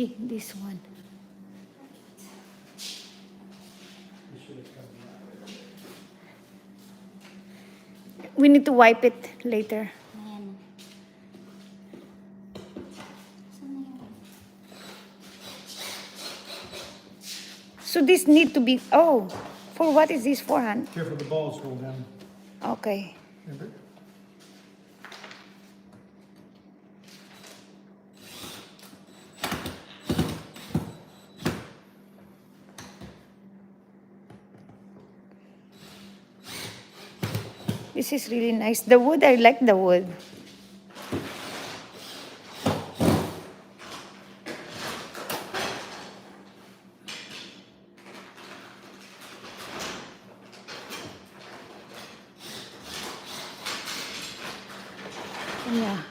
This one. We need to wipe it later. Ayan. Saan na yun? So this need to be, oh, for what is this for, Han? Careful, the balls roll down. Okay. Remember? This is really nice. The wood, I like the wood. Yeah.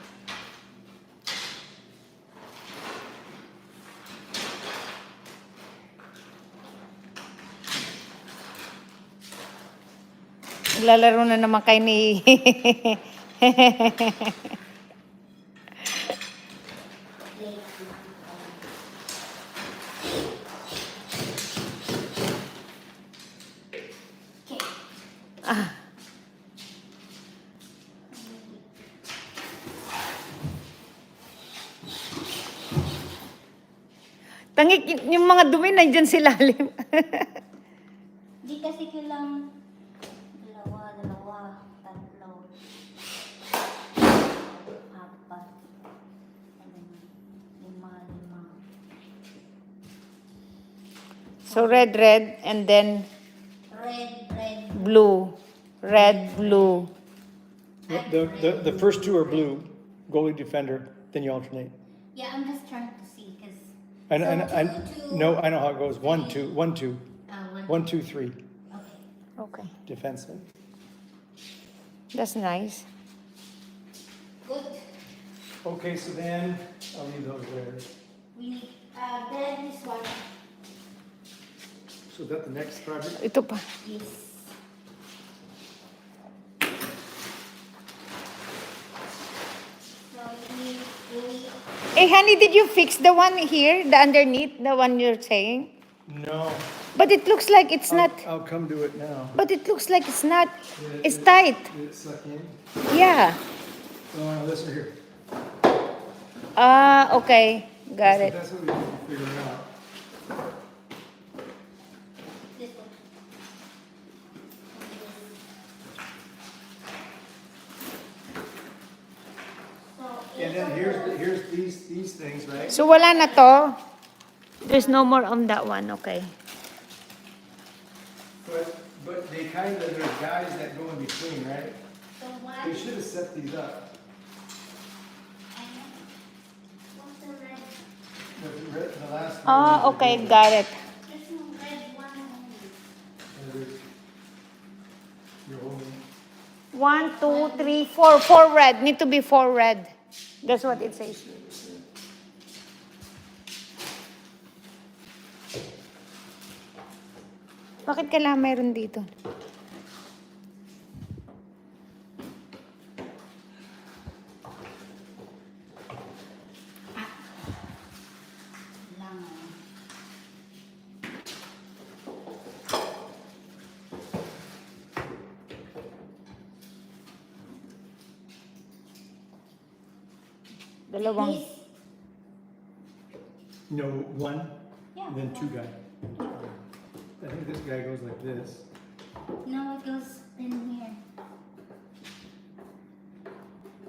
Lalaro na naman kayo ni... ah. Tangik, yung mga dumi na dyan sila. Di kasi kailangan dalawa, tatlo, apat, lima. So red, and then Red. blue. Red, blue. The first two are blue, goalie, defender, then you alternate. Yeah, I'm just trying to see, because... No, I know how it goes. 1, 2, 1, 2. 1, 2, 3. Okay. Okay. Defenseman. That's nice. Good. Okay, so then I'll leave those there. We need, then this one. So is that the next project? Ito pa. Yes. So we Hey, honey, did you fix the one here, the underneath, the one you're saying? No. But it looks like it's not. I'll come to it now. But it looks like it's not. It's tight. Did it suck in? Yeah. Oh, listen here. Ah, okay. Got it. That's what we need to figure out. this one. So And then here's these things, right? So wala na to. There's no more on that one. Okay. But they kind of, there's guys that go in between, right? So one. They should have set these up. What's the red? The last one Ah, was the okay. goalie. Got it. There's no red one only. And there's your homie. 1, 2, 3, 4. 4 red. Need to be 4 red. That's what it says. Bakit kailangan mayroon dito? Lang. Dalawang. This? No, one, Yeah. and then two guys. I think this guy goes like this. No, it goes in here.